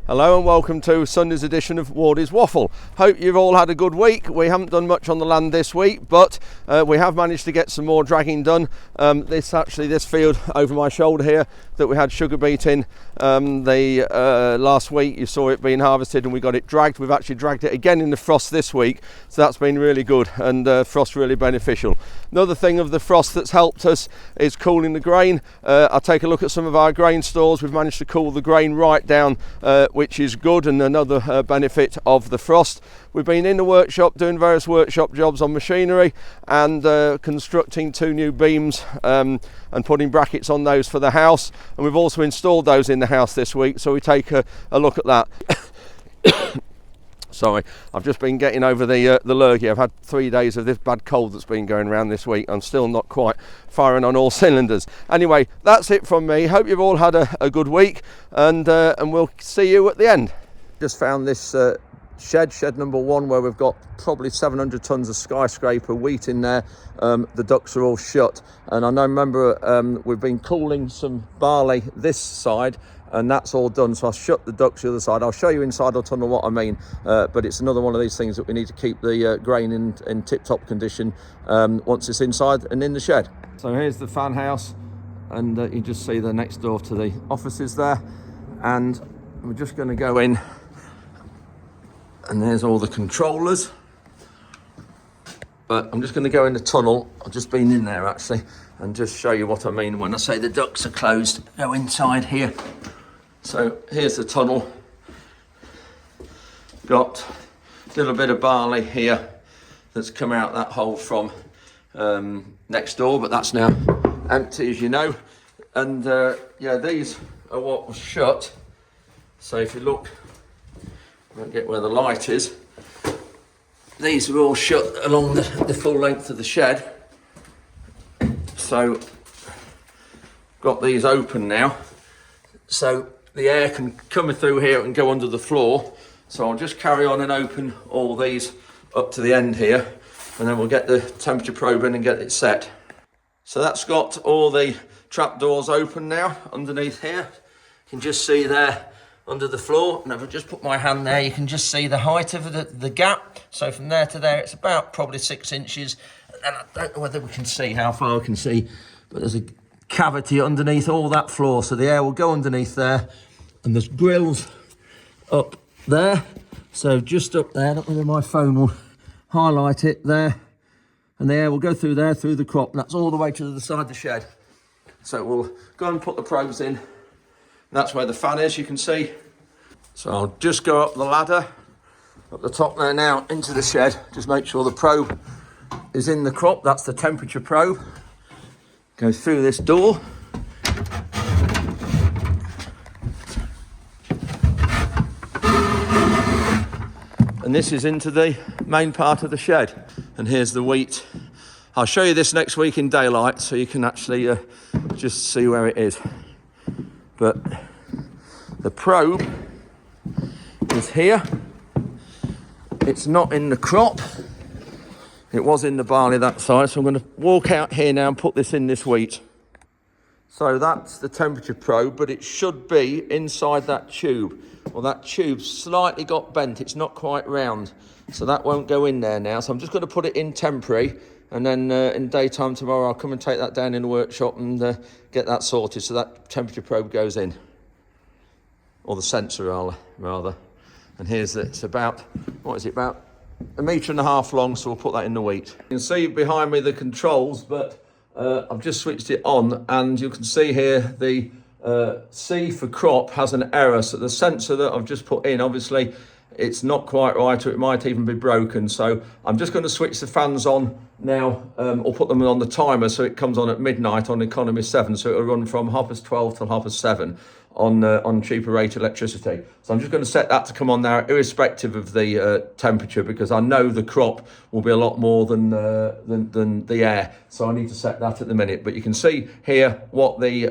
Hello and welcome to Sunday's edition of Wardy's Waffle. Hope you've all had a good week. We haven't done much on the land this week, but we have managed to get some more dragging done. This field over my shoulder here that we had sugar beet in last week, you saw it being harvested and we got it dragged. We've actually dragged it again in the frost this week, so that's been really good and frost really beneficial. Another thing of the frost that's helped us is cooling the grain. I'll take a look at some of our grain stores. We've managed to cool the grain right down, which is good and another benefit of the frost. We've been in the workshop doing various workshop jobs on machinery and constructing 2 new beams and putting brackets on those for the house, and we've also installed those in the house this week, so we take a look at that. Sorry, I've just been getting over the lurgy. I've had 3 days of this bad cold that's been going around this week. I'm still not quite firing on all cylinders. Anyway, that's it from me. Hope you've all had a good week, and we'll see you at the end. Just found this shed number 1, where we've got probably 700 tons of skyscraper wheat in there. The ducts are all shut, and I remember we've been cooling some barley this side, and that's all done, so I'll shut the ducts the other side. I'll show you inside the tunnel what I mean, but it's another one of these things that we need to keep the grain in tip-top condition once it's inside and in the shed. So here's the fan house, and you just see the next door to the offices there, and we're just going to go in, and there's all the controllers. But I'm just going to go in the tunnel. I've just been in there actually, and just show you what I mean when I say the ducts are closed. Go inside here. So here's the tunnel. Got a little bit of barley here that's come out that hole from next door, but that's now empty, as you know. And yeah, these are what was shut. So if you look, I won't get where the light is. These are all shut along the full length of the shed. So got these open now, so the air can come through here and go under the floor. So I'll just carry on and open all these up to the end here, and then we'll get the temperature probe in and get it set. So that's got all the trap doors open now underneath here. You can just see there under the floor, and if I just put my hand there, you can just see the height of the gap. So from there to there, it's about probably 6 inches. And I don't know whether we can see how far we can see, but there's a cavity underneath all that floor, so the air will go underneath there, and there's grills up there. So just up there, I don't know whether my phone will highlight it there, and the air will go through there, through the crop, and that's all the way to the other side of the shed. So we'll go and put the probes in. That's where the fan is, you can see. So I'll just go up the ladder, up the top there now, into the shed. Just make sure the probe is in the crop. That's the temperature probe. Go through this door. And this is into the main part of the shed. And here's the wheat. I'll show you this next week in daylight, so you can actually just see where it is. But the probe is here. It's not in the crop. It was in the barley that side, so I'm going to walk out here now and put this in this wheat. So that's the temperature probe, but it should be inside that tube. Well, that tube's slightly got bent. It's not quite round, so that won't go in there now. So I'm just going to put it in temporary, and then in daytime tomorrow I'll come and take that down in the workshop and get that sorted, so that temperature probe goes in. Or the sensor rather. And here's it's about, what is it, about 1.5 meters long, so we'll put that in the wheat. You can see behind me the controls, but I've just switched it on, and you can see here the C for crop has an error. So the sensor that I've just put in, obviously it's not quite right, or it might even be broken. So I'm just going to switch the fans on now, or put them on the timer so it comes on at midnight on economy 7, so it'll run from 12:30 till 7:30 on cheaper rate electricity. So I'm just going to set that to come on now, irrespective of the temperature, because I know the crop will be a lot more than the air. So I need to set that at the minute. But you can see here what the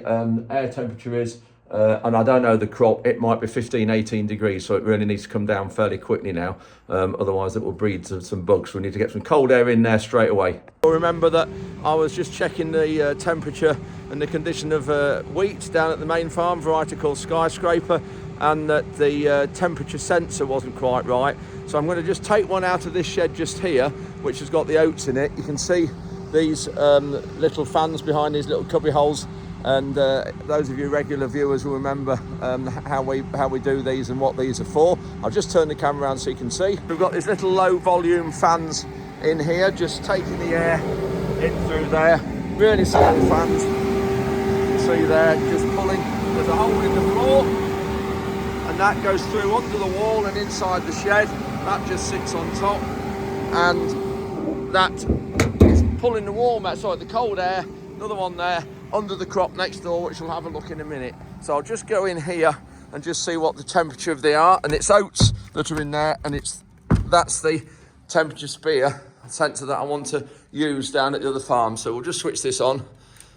air temperature is. And I don't know the crop, it might be 15-18 degrees, so it really needs to come down fairly quickly now, otherwise it will breed some bugs. We need to get some cold air in there straight away. Remember that I was just checking the temperature and the condition of wheat down at the main farm, variety called Skyscraper, and that the temperature sensor wasn't quite right. So I'm going to just take one out of this shed just here, which has got the oats in it. You can see these little fans behind these little cubby holes, and those of you regular viewers will remember how we do these and what these are for. I'll just turn the camera around so you can see. We've got these little low volume fans in here, just taking the air in through there. Really simple fans. You can see there, just pulling. There's a hole in the floor, and that goes through under the wall and inside the shed. That just sits on top, and that is pulling the warm air, sorry, the cold air. Another one there under the crop next door, which we'll have a look in a minute. So I'll just go in here and just see what the temperature of they are, and it's oats that are in there, and that's the temperature spear sensor that I want to use down at the other farm. So we'll just switch this on,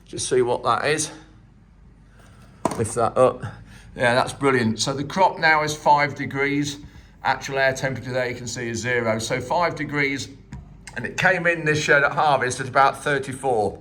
just see what that is. Lift that up. Yeah, that's brilliant. So the crop now is 5 degrees. Actual air temperature there you can see is 0. So 5 degrees, and it came in this shed at harvest at about 34.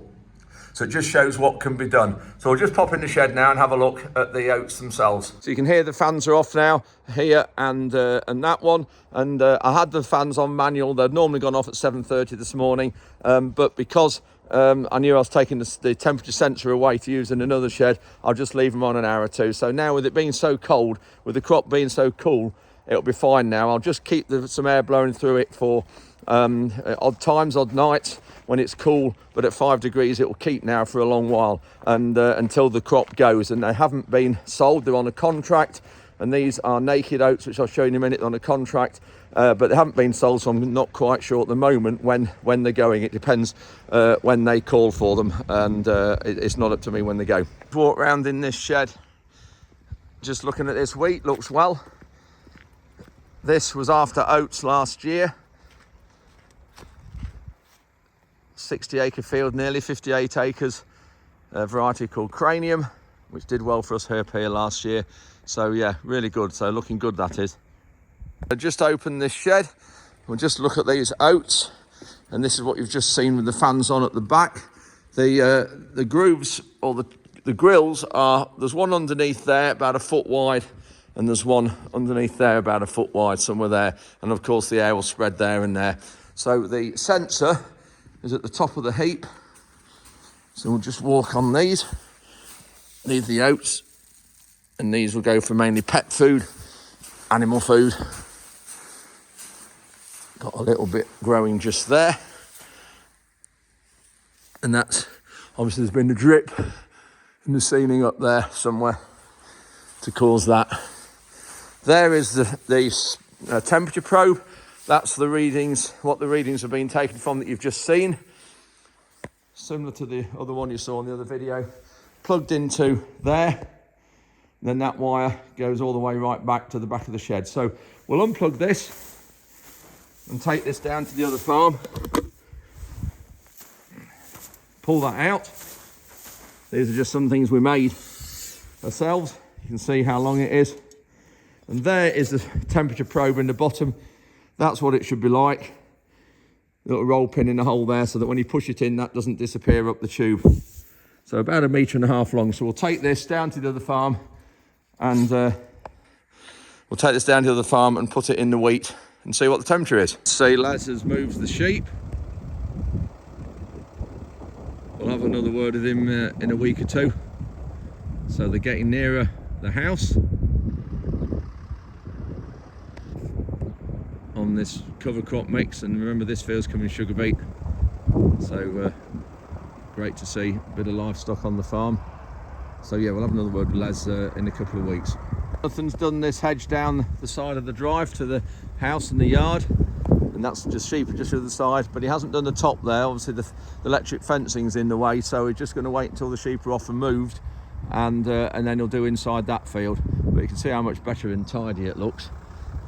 So it just shows what can be done. So we'll just pop in the shed now and have a look at the oats themselves. So you can hear the fans are off now, here and that one. And I had the fans on manual. They'd normally gone off at 7:30 this morning, but because I knew I was taking the temperature sensor away to use in another shed, I'll just leave them on an hour or two. So now with it being so cold, with the crop being so cool, it'll be fine now. I'll just keep some air blowing through it for odd times, odd nights when it's cool, but at 5 degrees it will keep now for a long while, and until the crop goes. And they haven't been sold, they're on a contract, and these are naked oats, which I'll show you in a minute, on a contract, but they haven't been sold, so I'm not quite sure at the moment when they're going. It depends when they call for them, and it's not up to me when they go. Walk around in this shed, just looking at this wheat, looks well. This was after oats last year. 60-acre field, nearly 58 acres, a variety called Cranium, which did well for us here last year. So yeah, really good. So looking good, that is. I just opened this shed. We'll just look at these oats, and this is what you've just seen with the fans on at the back. The grooves, or the grills are, there's one underneath there about a foot wide, and there's one underneath there about a foot wide, somewhere there, and of course the air will spread there and there. So the sensor is at the top of the heap, so we'll just walk on these. These are the oats, and these will go for mainly pet food, animal food. Got a little bit growing just there, and that's obviously, there's been a drip in the ceiling up there somewhere to cause that. There is the temperature probe. That's the readings, what the readings have been taken from that you've just seen. Similar to the other one you saw in the other video. Plugged into there. Then that wire goes all the way right back to the back of the shed. So we'll unplug this and take this down to the other farm. Pull that out. These are just some things we made ourselves. You can see how long it is. And there is the temperature probe in the bottom. That's what it should be like. A little roll pin in the hole there, so that when you push it in, that doesn't disappear up the tube. So about 1.5 meters long. So we'll take this down to the other farm, and we'll take this down to the other farm and put it in the wheat and see what the temperature is. See, Les has moved the sheep. We'll have another word with him in a week or two. So they're getting nearer the house on this cover crop mix, and remember this field's coming sugar beet, so great to see a bit of livestock on the farm. So yeah, we'll have another word with Les in a couple of weeks. Jonathan's done this hedge down the side of the drive to the house and the yard, and that's just sheep just to the side, but he hasn't done the top there. Obviously the electric fencing's in the way, so we're just going to wait until the sheep are off and moved, and then he'll do inside that field. But you can see how much better and tidy it looks.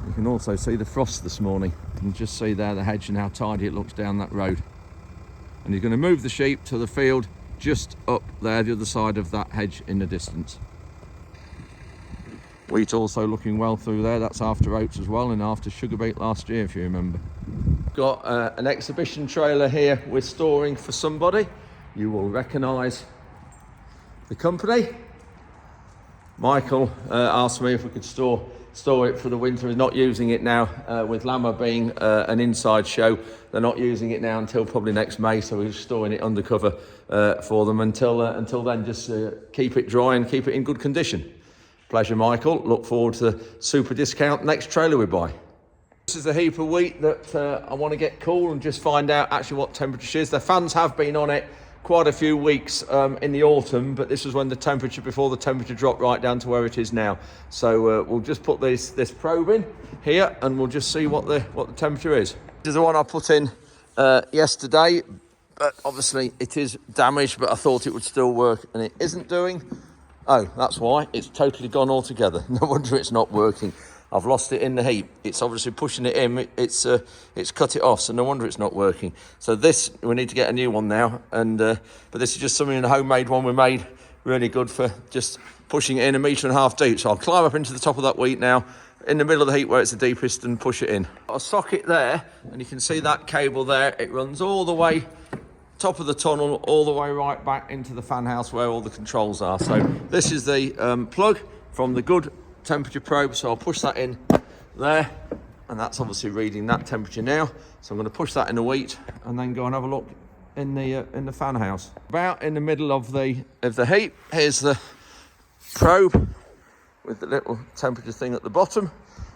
You can also see the frost this morning. You can just see there the hedge and how tidy it looks down that road. And he's going to move the sheep to the field just up there, the other side of that hedge in the distance. Wheat also looking well through there. That's after oats as well, and after sugar beet last year, if you remember. Got an exhibition trailer here we're storing for somebody. You will recognise the company. Michael asked me if we could store it for the winter. He's not using it now. With Lammer being an inside show, they're not using it now until probably next May, so we're storing it undercover for them until then. Just keep it dry and keep it in good condition. Pleasure, Michael. Look forward to the super discount next trailer we buy. This is a heap of wheat that I want to get cool and just find out actually what temperature is. The fans have been on it quite a few weeks in the autumn, but this was when before the temperature dropped right down to where it is now. So we'll just put this probe in here and we'll just see what the temperature is. This is the one I put in yesterday, but obviously it is damaged, but I thought it would still work and it isn't doing. Oh, that's why. It's totally gone altogether. No wonder it's not working. I've lost it in the heat. It's obviously pushing it in. It's cut it off, so no wonder it's not working. So this, we need to get a new one now. And but this is just something, a homemade one we made, really good for just pushing it in 1.5 meters deep. So I'll climb up into the top of that wheat now, in the middle of the heat where it's the deepest, and push it in. Got a socket there, and you can see that cable there. It runs all the way top of the tunnel, all the way right back into the fan house where all the controls are. So this is the plug from the good temperature probe, so I'll push that in there, and that's obviously reading that temperature now. So I'm going to push that in the wheat and then go and have a look in the fan house. About in the middle of the heat, here's the probe with the little temperature thing at the bottom.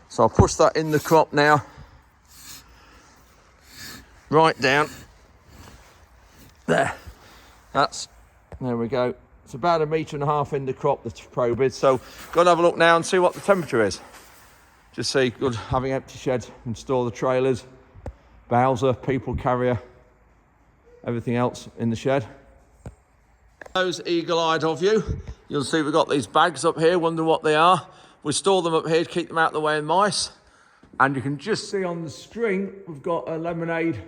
So I'll push that in the crop now, right down there. There we go. It's about 1.5 meters in the crop, the probe is. So go and have a look now and see what the temperature is. Just see, good having empty sheds and store the trailers, Bowser, people carrier, everything else in the shed. Those eagle-eyed of you, you'll see we've got these bags up here, wonder what they are. We store them up here to keep them out of the way of mice. And you can just see on the string, we've got a lemonade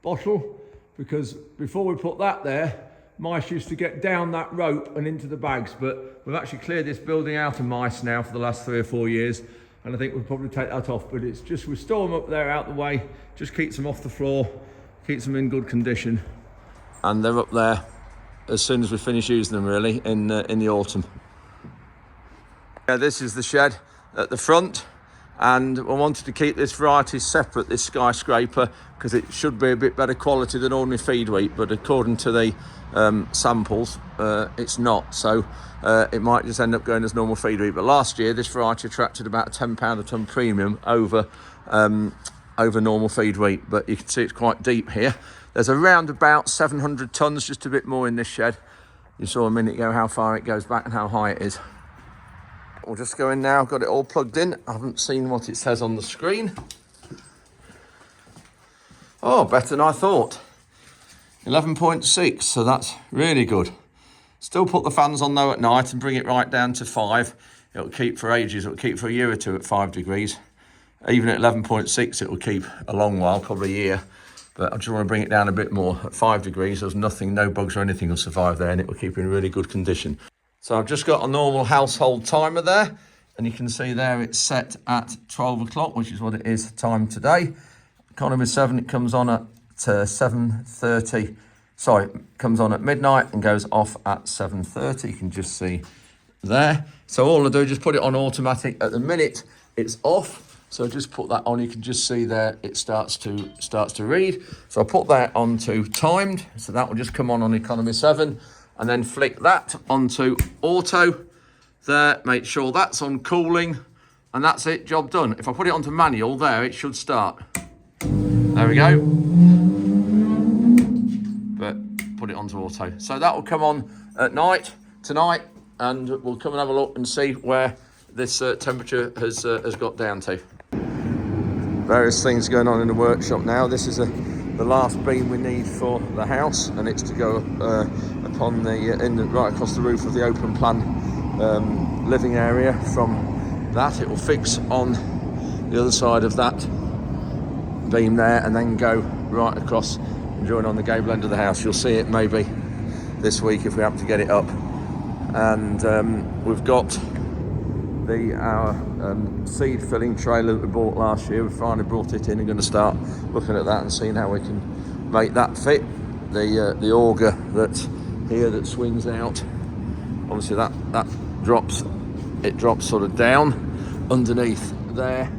bottle, because before we put that there, mice used to get down that rope and into the bags, but we've actually cleared this building out of mice now for the last 3 or 4 years, and I think we'll probably take that off. But it's just, we store them up there out the way, just keeps them off the floor, keeps them in good condition, and they're up there as soon as we finish using them, really, in the autumn. Yeah, this is the shed at the front, and I wanted to keep this variety separate, this skyscraper, because it should be a bit better quality than ordinary feed wheat, but according to the samples, it's not. So it might just end up going as normal feed wheat. But last year, this variety attracted about a £10 a tonne premium over normal feed wheat. But you can see it's quite deep here. There's around about 700 tonnes, just a bit more in this shed. You saw a minute ago how far it goes back and how high it is. We'll just go in now. I've got it all plugged in. I haven't seen what it says on the screen. Oh, better than I thought. 11.6, so that's really good. Still put the fans on though at night and bring it right down to 5. It'll keep for ages. It'll keep for a year or two at 5 degrees. Even at 11.6, it will keep a long while, probably a year. But I just want to bring it down a bit more. At 5 degrees, there's nothing, no bugs or anything will survive there, and it will keep in really good condition. So I've just got a normal household timer there, and you can see there it's set at 12 o'clock, which is what it is time today. Economy 7, it comes on at 7:30. Sorry, it comes on at midnight and goes off at 7:30. You can just see there. So all I do is just put it on automatic. At the minute it's off, so just put that on. You can just see there it starts to read. So I put that onto timed, so that will just come on economy 7, and then flick that onto auto there. Make sure that's on cooling, and that's it, job done. If I put it onto manual there, it should start. There we go. But put it onto auto. So that will come on at night tonight, and we'll come and have a look and see where this temperature has got down to. Various things going on in the workshop now. This is the last beam we need for the house, and it's to go upon right across the roof of the open plan living area. From that, it will fix on the other side of that beam there, and then go right across and join on the gable end of the house. You'll see it maybe this week if we happen to get it up. And we've got our seed filling trailer that we bought last year. We finally brought it in and going to start looking at that and seeing how we can make that fit. The auger that swings out, obviously that drops it drops sort of down underneath there,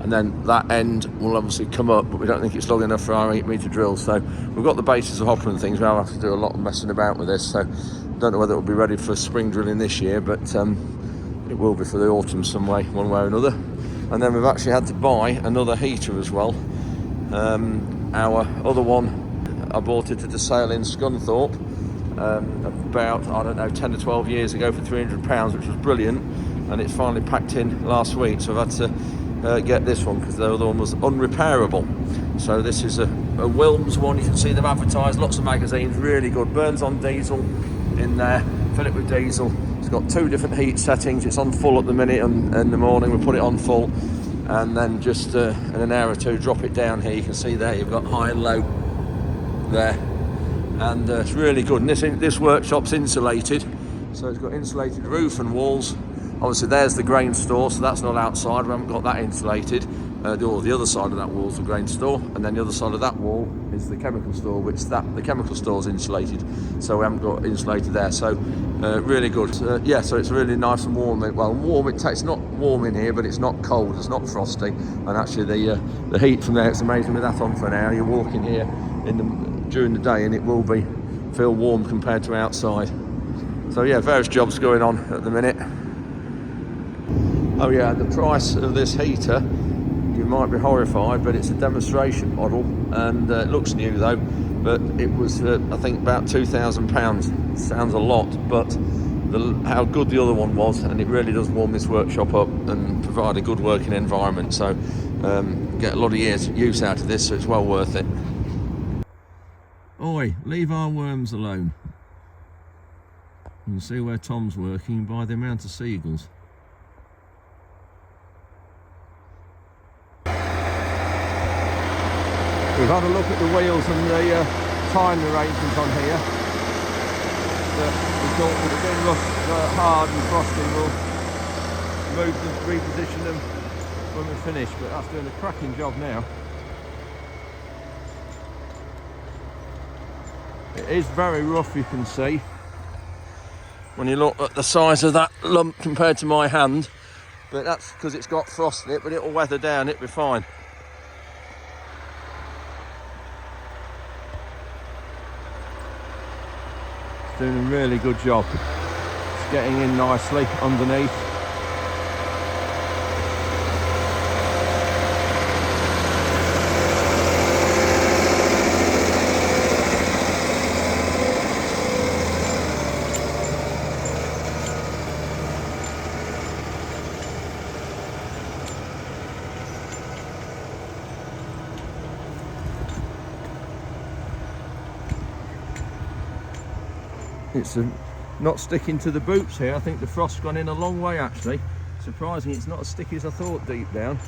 and then that end will obviously come up, but we don't think it's long enough for our 8-metre drill. So we've got the bases of hopper and things. We'll have to do a lot of messing about with this, so don't know whether it will be ready for spring drilling this year, but it will be for the autumn some way, one way or another. And then we've actually had to buy another heater as well. Our other one, I bought it at a sale in Scunthorpe about, I don't know, 10 or 12 years ago for £300, which was brilliant, and it's finally packed in last week, so I've had to get this one because the other one was unrepairable. So this is a Wilms one. You can see them advertised, lots of magazines, really good. Burns on diesel in there, fill it with diesel. It's got 2 different heat settings. It's on full at the minute, and in the morning we put it on full, and then just in an hour or two drop it down here. You can see there you've got high and low there, and it's really good. And this workshop's insulated, so it's got insulated roof and walls. Obviously there's the grain store, so that's not outside, we haven't got that insulated. The other side of that wall is the grain store, and then the other side of that wall is the chemical store, which the chemical store is insulated, so we haven't got insulated there. So really good. Yeah, so it's really nice and warm. Well, warm, it's not warm in here, but it's not cold, it's not frosty, and actually the heat from there, it's amazing with that on for an hour. You're walking here during the day and it will feel warm compared to outside. So yeah, various jobs going on at the minute. Oh yeah, the price of this heater, you might be horrified, but it's a demonstration model, and it looks new though, but it was I think about £2,000. Sounds a lot, but how good the other one was, and it really does warm this workshop up and provide a good working environment. So get a lot of years use out of this, so it's well worth it. Oi, leave our worms alone. You can see where Tom's working by the amount of seagulls. We've had a look at the wheels and the tyre arrangement on here. We thought with it being rough, hard and frosty, we'll move them, reposition them when we finish, but that's doing a cracking job now. It is very rough, you can see, when you look at the size of that lump compared to my hand, but that's because it's got frost in it, but it'll weather down, it'll be fine. It's doing a really good job. It's getting in nicely underneath. It's not sticking to the boots here. I think the frost's gone in a long way actually. Surprising it's not as sticky as I thought deep down.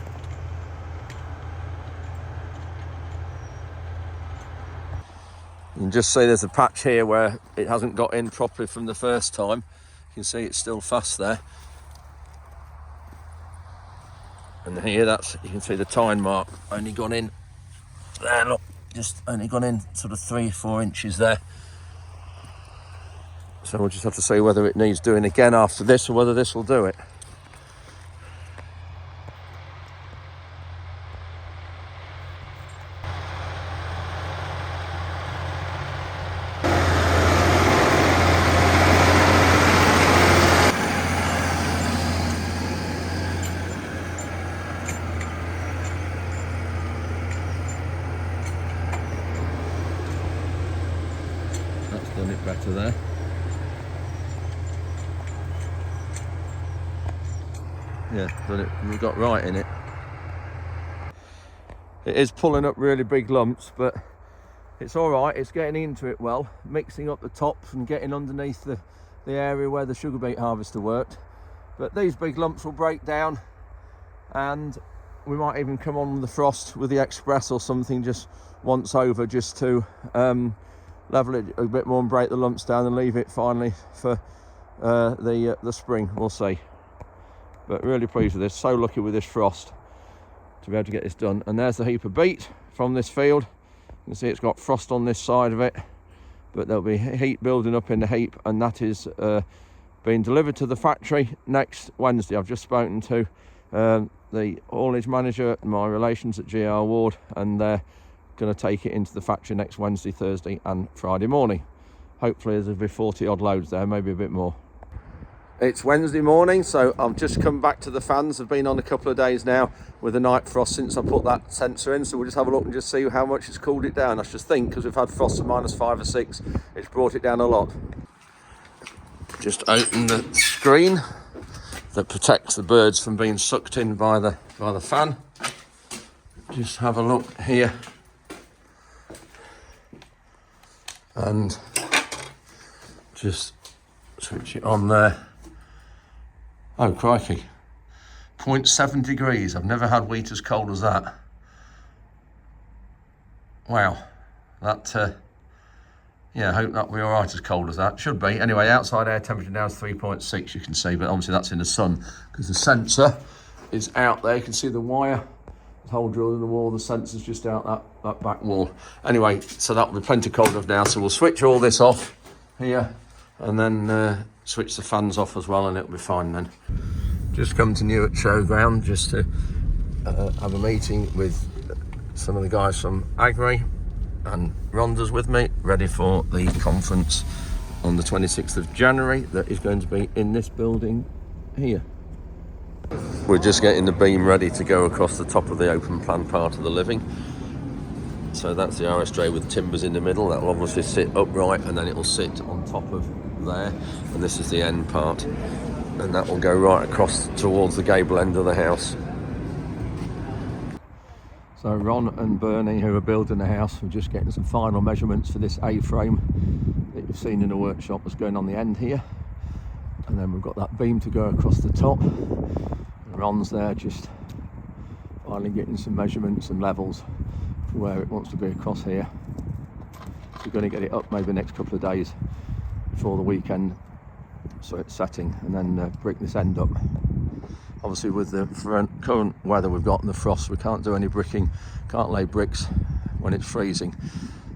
You can just see there's a patch here where it hasn't got in properly from the first time. You can see it's still fast there. And here you can see the tine mark only gone in there, look, just only gone in sort of 3 or 4 inches there. So we'll just have to see whether it needs doing again after this or whether this will do it. That's done it better there. Yeah, done it. We got right in it. It is pulling up really big lumps, but it's all right. It's getting into it well, mixing up the tops and getting underneath the area where the sugar beet harvester worked. But these big lumps will break down, and we might even come on the frost with the Express or something just once over, just to level it a bit more and break the lumps down and leave it finally for the spring. We'll see. But really pleased with this. So lucky with this frost to be able to get this done. And there's the heap of beet from this field. You can see it's got frost on this side of it, but there'll be heat building up in the heap, and that is being delivered to the factory next Wednesday. I've just spoken to the haulage manager, my relations at GR Ward, and they're going to take it into the factory next Wednesday, Thursday and Friday morning. Hopefully there'll be 40 odd loads there, maybe a bit more. It's Wednesday morning, so I've just come back to the fans. I've been on a couple of days now with the night frost since I put that sensor in, so we'll just have a look and just see how much it's cooled it down. I just think, because we've had frost of -5 or 6, it's brought it down a lot. Just open the screen that protects the birds from being sucked in by the fan. Just have a look here. And just switch it on there. Oh, crikey. 0.7 degrees. I've never had wheat as cold as that. Wow. That, yeah, I hope that'll be all right as cold as that. Should be. Anyway, outside air temperature now is 3.6, you can see, but obviously that's in the sun because the sensor is out there. You can see the wire, the hole drilled in the wall, the sensor's just out that back wall. Anyway, so that'll be plenty cold enough now, so we'll switch all this off here and then switch the fans off as well, and it'll be fine then. Just come to Newark Showground just to have a meeting with some of the guys from Agri, and Rhonda's with me, ready for the conference on the 26th of January that is going to be in this building here. We're just getting the beam ready to go across the top of the open plan part of the living. So that's the RS tray with timbers in the middle. That will obviously sit upright and then it will sit on top of there, and this is the end part, and that will go right across towards the gable end of the house. So Ron and Bernie, who are building the house, are just getting some final measurements for this A-frame that you've seen in the workshop that's going on the end here, and then we've got that beam to go across the top. And Ron's there just finally getting some measurements and levels for where it wants to be across here. We're going to get it up maybe the next couple of days before the weekend, so it's setting, and then brick this end up. Obviously with the current weather we've got and the frost, we can't do any bricking, can't lay bricks when it's freezing,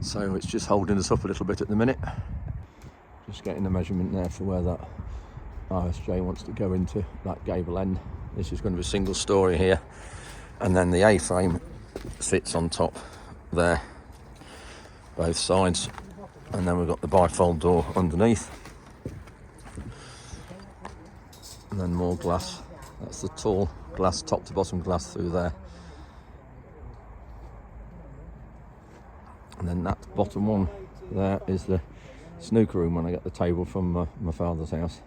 so it's just holding us up a little bit at the minute. Just getting the measurement there for where that RSJ wants to go into that gable end. This is going to be a single story here, and then the A-frame sits on top there, both sides, and then we've got the bifold door underneath, and then more glass. That's the tall glass, top to bottom glass through there, and then that bottom one there is the snooker room when I get the table from my father's house.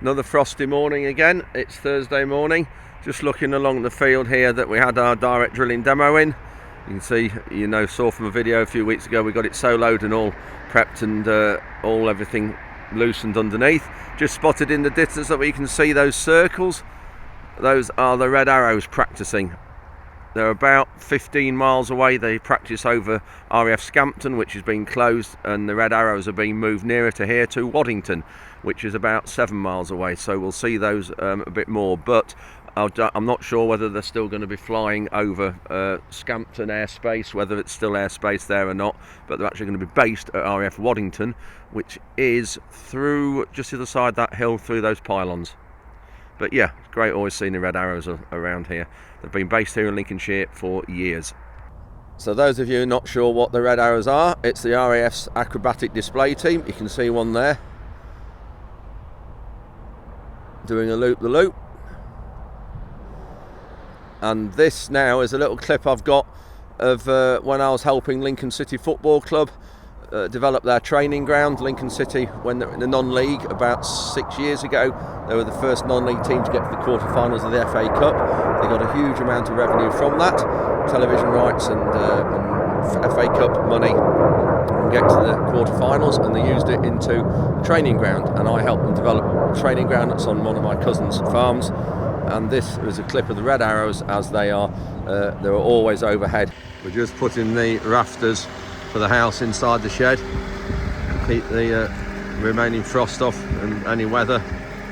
Another frosty morning again. It's Thursday morning. Just looking along the field here that we had our direct drilling demo in. You can see, saw from a video a few weeks ago, we got it soloed and all prepped and everything loosened underneath. Just spotted in the distance that we can see those circles. Those are the Red Arrows practicing. They're about 15 miles away. They practice over RAF Scampton, which has been closed, and the Red Arrows are being moved nearer to here to Waddington, which is about 7 miles away. So we'll see those a bit more, but I'm not sure whether they're still going to be flying over Scampton airspace, whether it's still airspace there or not, but they're actually going to be based at RAF Waddington, which is through just the other side that hill through those pylons. But yeah, it's great always seeing the Red Arrows around here. They've been based here in Lincolnshire for years. So those of you not sure what the Red Arrows are, it's the RAF's acrobatic display team. You can see one there doing a loop-the-loop. And this now is a little clip I've got of when I was helping Lincoln City Football Club develop their training ground. Lincoln City, when they were in the non-league about 6 years ago, they were the first non-league team to get to the quarter-finals of the FA Cup. They got a huge amount of revenue from that, television rights and FA Cup money, and get to the quarter-finals, and they used it into training ground, and I helped them develop a training ground that's on one of my cousin's farms. And this is a clip of the Red Arrows as they are always overhead. We're just putting the rafters for the house inside the shed to keep the remaining frost off and any weather.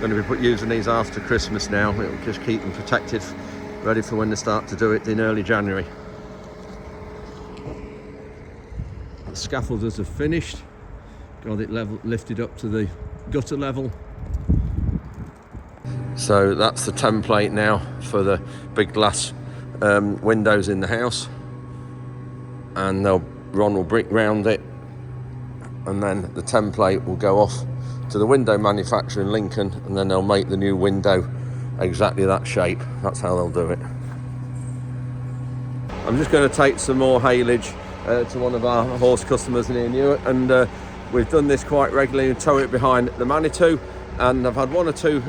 Going to be using these after Christmas now. It'll just keep them protected, ready for when they start to do it in early January. The scaffolders have finished. got it lifted up to the gutter level. So that's the template now for the big glass windows in the house, and Ron will brick round it, and then the template will go off to the window manufacturer in Lincoln, and then they'll make the new window exactly that shape. That's how they'll do it. I'm just going to take some more haylage to one of our horse customers near Newark, and we've done this quite regularly and tow it behind the Manitou. And I've had one or two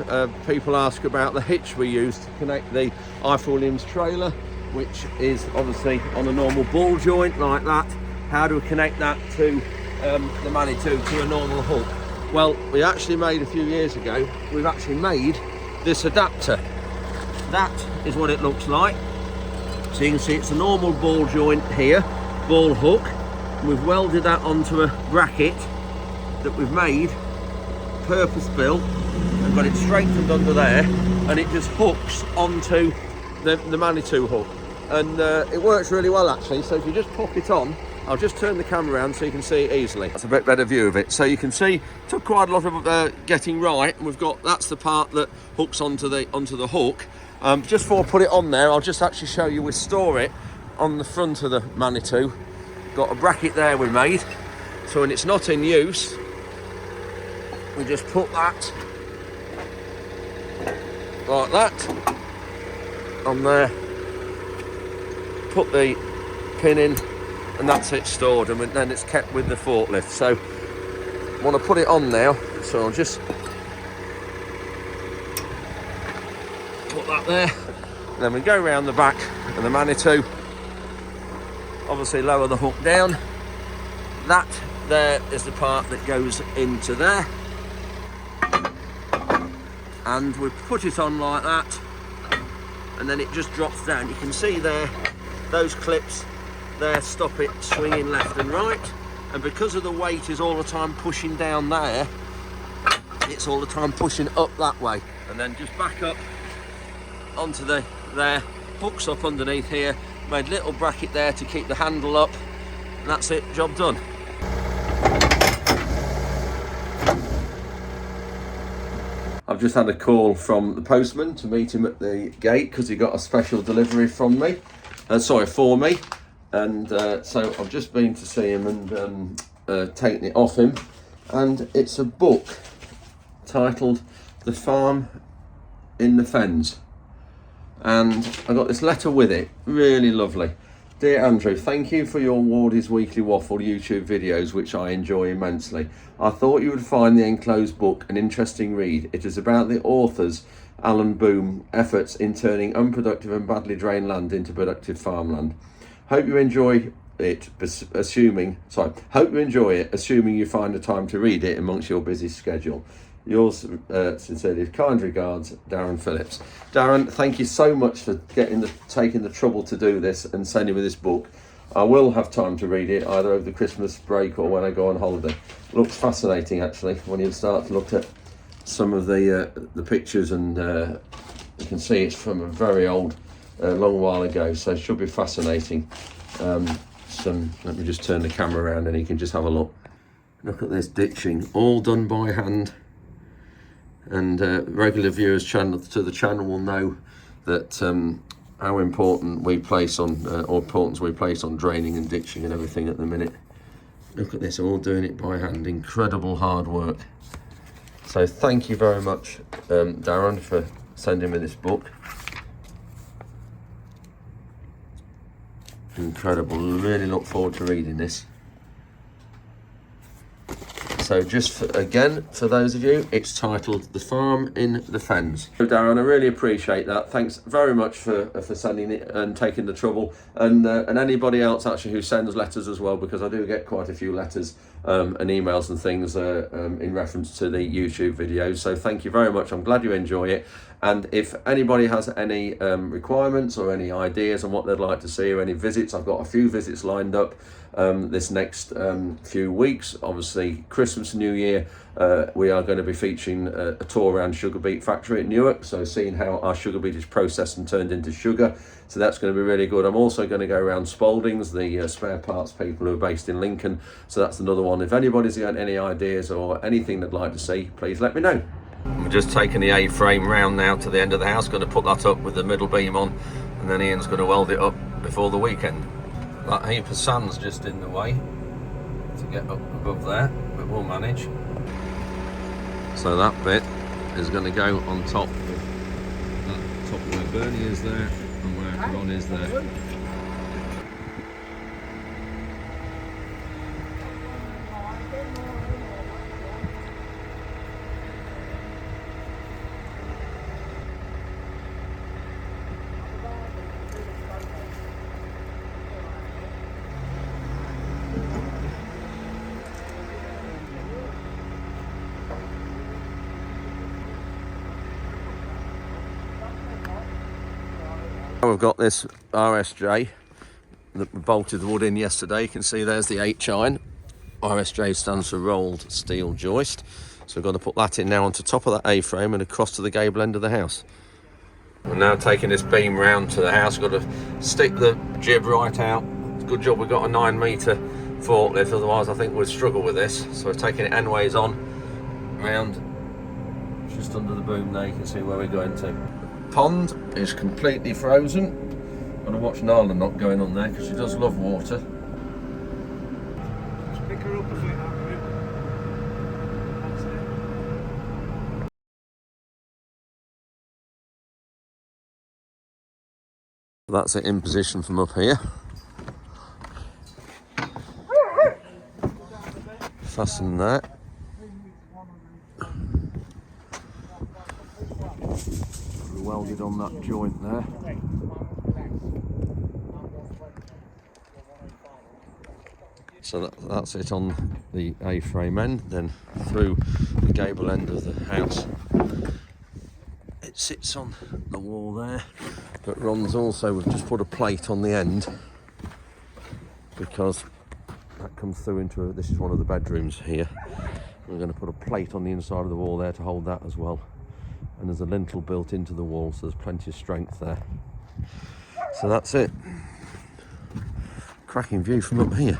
people ask about the hitch we use to connect the Ifor Williams trailer, which is obviously on a normal ball joint like that. How do we connect that to the Manitou to a normal hook? Well, we actually made a few years ago, we've actually made this adapter. That is what it looks like. So you can see it's a normal ball joint here, ball hook. We've welded that onto a bracket that we've made purpose built and got it strengthened under there, and it just hooks onto the Manitou hook, and it works really well actually. So if you just pop it on, I'll just turn the camera around so you can see it easily. That's a bit better view of it. So you can see, took quite a lot of getting right, and we've got, that's the part that hooks onto the hook. Just before I put it on there, I'll just actually show you, we store it on the front of the Manitou. Got a bracket there we made, so when it's not in use, we just put that like that on there, put the pin in, and that's it stored, and then it's kept with the forklift. So I want to put it on now, so I'll just put that there, and then we go around the back of the Manitou, obviously lower the hook down. That there is the part that goes into there, and we put it on like that, and then it just drops down. You can see there, those clips there stop it swinging left and right, and because of the weight is all the time pushing down there, it's all the time pushing up that way, and then just back up onto there, hooks up underneath here, made a little bracket there to keep the handle up, and that's it, job done. I've just had a call from the postman to meet him at the gate because he got a special delivery from me, for me, and so I've just been to see him and taken it off him, and it's a book titled The Farm in the Fens, and I got this letter with it, really lovely. Dear Andrew, thank you for your Wardy's Weekly Waffle YouTube videos, which I enjoy immensely. I thought you would find the enclosed book an interesting read. It is about the author's, Alan Boom, efforts in turning unproductive and badly drained land into productive farmland. Hope you enjoy it, assuming you find the time to read it amongst your busy schedule. Yours sincerely, kind regards, Darren Phillips. Darren, thank you so much for taking the trouble to do this and sending me this book. I will have time to read it either over the Christmas break or when I go on holiday. It looks fascinating actually when you start to look at some of the pictures, and you can see it's from a very old, long while ago, so it should be fascinating. Let me just turn the camera around and you can just have a look. Look at this ditching, all done by hand. And regular viewers to the channel will know that how important we place on, importance we place on draining and ditching and everything at the minute. Look at this, all doing it by hand, incredible hard work. So thank you very much, Darren, for sending me this book. Incredible, really look forward to reading this. So just again, for those of you, it's titled The Farm in the Fens. So Darren, I really appreciate that. Thanks very much for sending it and taking the trouble. And anybody else actually who sends letters as well, because I do get quite a few letters and emails and things in reference to the YouTube videos. So thank you very much. I'm glad you enjoy it. And if anybody has any requirements or any ideas on what they'd like to see or any visits, I've got a few visits lined up this next few weeks. Obviously Christmas, New Year, we are going to be featuring a tour around Sugar Beet Factory at Newark, so seeing how our sugar beet is processed and turned into sugar, so that's going to be really good. I'm also going to go around Spalding's, the spare parts people who are based in Lincoln, so that's another one. If anybody's got any ideas or anything they'd like to see, please let me know. We're just taking the A-frame round now to the end of the house, going to put that up with the middle beam on, and then Ian's going to weld it up before the weekend. That heap of sand's just in the way to get up above there, but we'll manage. So that bit is going to go on top of where Bernie is there and where Ron is there. We've got this RSJ that we bolted the wood in yesterday. You can see there's the H-iron. RSJ stands for rolled steel joist. So we've got to put that in now onto top of that A-frame and across to the gable end of the house. We're now taking this beam round to the house. We've got to stick the jib right out. It's a good job we've got a 9-metre forklift, otherwise I think we'd struggle with this. So we're taking it endways on, round, just under the boom there. You can see where we're going to. Pond is completely frozen. I'm going to watch Nala not going on there because she does love water. Just pick her up a bit, That's it in position from up here. Fasten that. Welded on that joint there. So that's it on the A-frame end, then through the gable end of the house. It sits on the wall there, but Ron's also, we've just put a plate on the end because that comes through into this is one of the bedrooms here. We're going to put a plate on the inside of the wall there to hold that as well. And there's a lintel built into the wall, so there's plenty of strength there. So that's it. Cracking view from up here.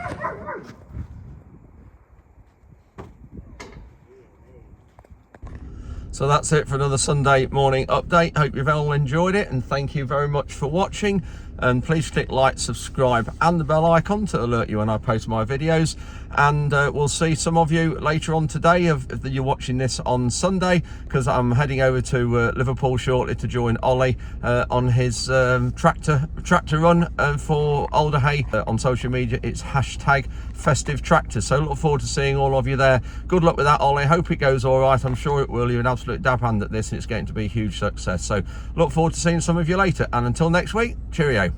So that's it for another Sunday morning update. Hope you've all enjoyed it, and thank you very much for watching. And please click like, subscribe and the bell icon to alert you when I post my videos. And we'll see some of you later on today if you're watching this on Sunday, because I'm heading over to Liverpool shortly to join Ollie on his tractor run for Alderhay. On social media it's #FestiveTractor, so look forward to seeing all of you there. Good luck with that, Ollie. Hope it goes all right. I'm sure it will. You're an absolute dab hand at this, and it's going to be a huge success. So look forward to seeing some of you later, and until next week, cheerio.